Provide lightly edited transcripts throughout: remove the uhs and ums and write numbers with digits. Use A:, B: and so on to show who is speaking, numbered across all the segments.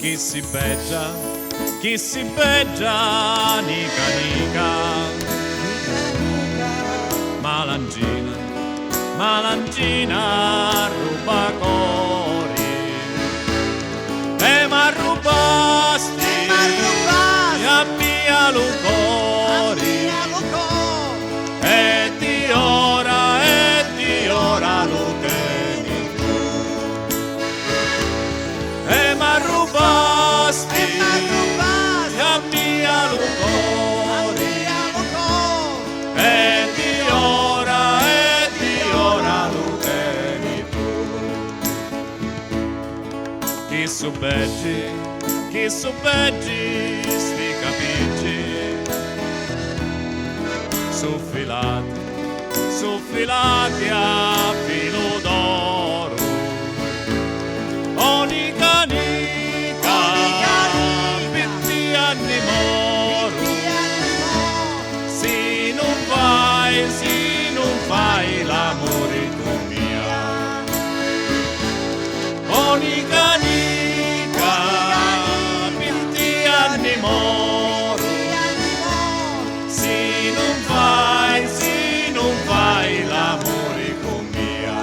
A: chi si beggia, nica nica. Malangina ruba cori e m'arrubasti a mia lucori e di ora lo teni tu e m'arrubasti a mia lucori e di ora lo teni tu. Chi subeggi sti capisci suffilati a filo d'oro ogni canica pitti anni moro se non fai l'amore tu mia ogni canica pitti anni moro se non fai l'amore con mia.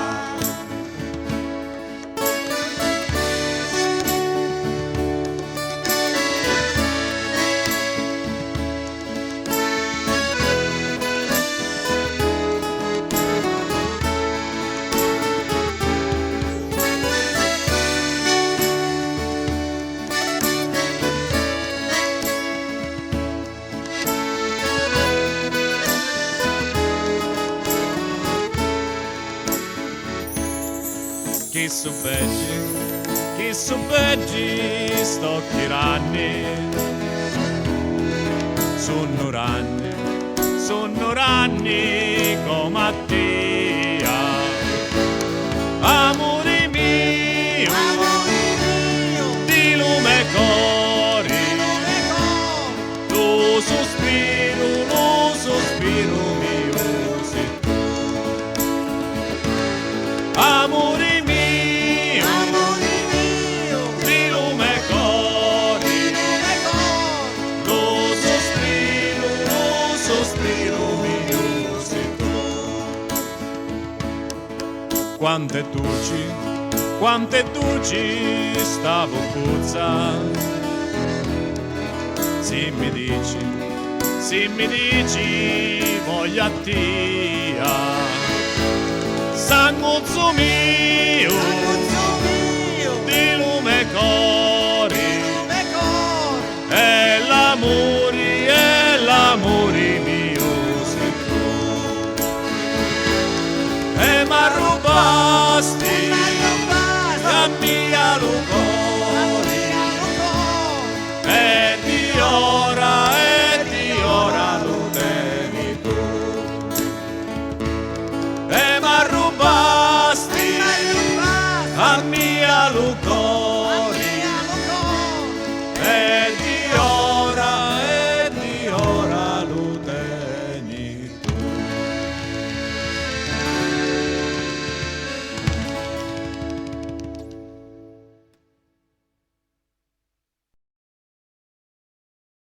A: Chi subeggi sto tiranni sono ranni come a te amore mio di lume cori lo sospiro mio sei tu amore quante duci stavo puzza se mi dici voglia tia sanguzzo mio di lume cori e l'amore